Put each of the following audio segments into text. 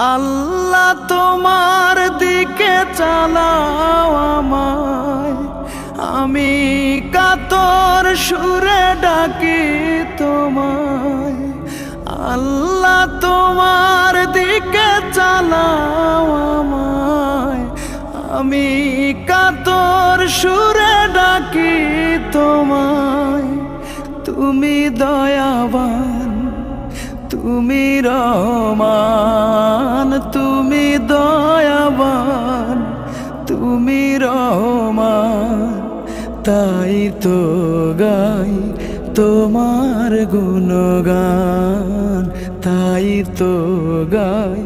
আল্লাহ তোমার দিকে চালাও আমায়, আমি কাতর সুরে ডাকি তোমায়। আল্লাহ তোমার দিকে চালাও আমায়, আমি কাতর সুরে ডাকি তোমায়। তুমি দয়াবান, তুমি রহমান, তুমি দয়াবান, তুমি রহমান। তাই তো গাই তোমার গুণগান, তাই তো গাই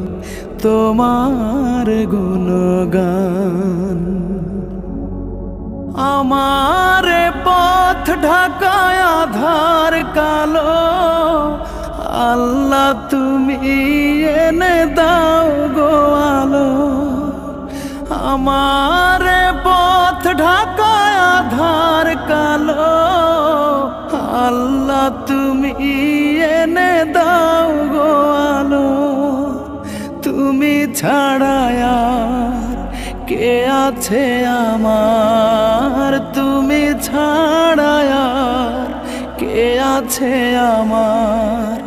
তোমার গুণগান। আমার পথ ঢাকায় আধার কালো, আল্লাহ তুমি এনে দাও গো আলো। আমার পথ ঢাকায় আধার কালো, আল্লাহ তুমি এনে দাও গো আলো। তুমি ছাড়া আর কে আছে আমার, তুমি ছাড়া আর কে আছে আমার।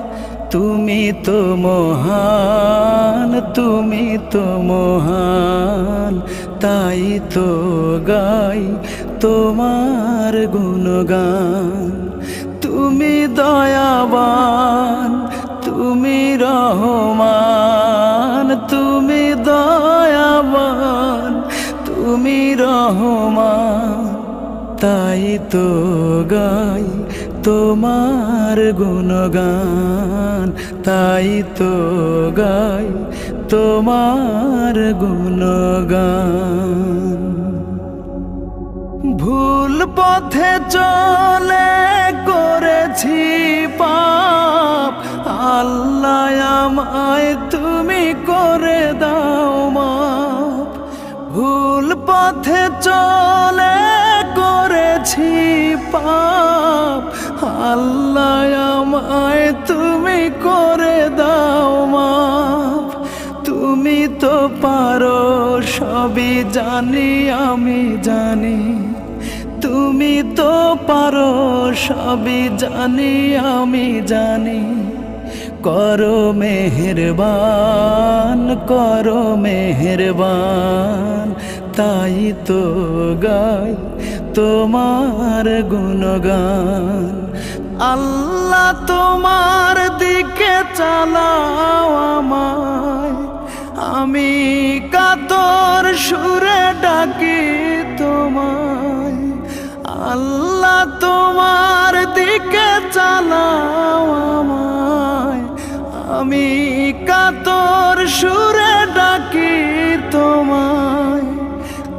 তুমি তো মহান, তুমি তো মহান, তাই তো গাই তোমার গুণগান। তুমি দয়াবান, তুমি রহমান, তুমি দয়াবান, তুমি রহমান। তাই তো গাই তোমার গুণগান, তাই তো গাই তোমার গুণগান। ভুল পথে চলে করেছি পাপ, আল্লাহ আমায় তুমি করে দাও মাপ। ভুল পথে চলে করেছি পাপ, আল্লাহ আমায় তুমি করে দাও মাপ। তুমি তো পারো সবই জানি আমি জানি, তুমি তো পারো সবই জানি আমি জানি। করো মেহেরবান, করো মেহেরবান, তাই তো গাই তোমার গুণগান। আল্লাহ তোমার দিকে চালাও আমায়, আমি কাতর সুরে ডাকি তোমায়। আল্লাহ তোমার দিকে চালাও আমায়, আমি কাতর সুরে ডাকি তোমায়।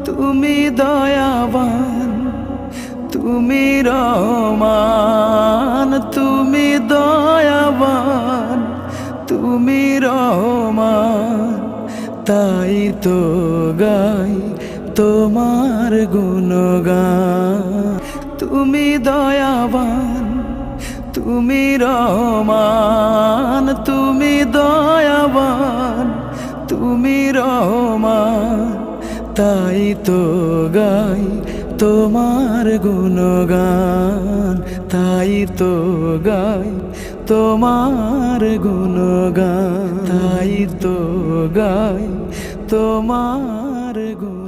তুমি দয়াবান, তুমি রহমান, তুমি দয়াবান, তুমি রহমান। তাই তো গাই তোমার গুণগান। তুমি দয়াবান, তুমি রহমান, তুমি দয়াবান, তুমি রহমান। তাই তো গাই তোমার গুণগান, তাই তো গাই তোমার গুণগান, তাই তো গাই তোমার গুণ।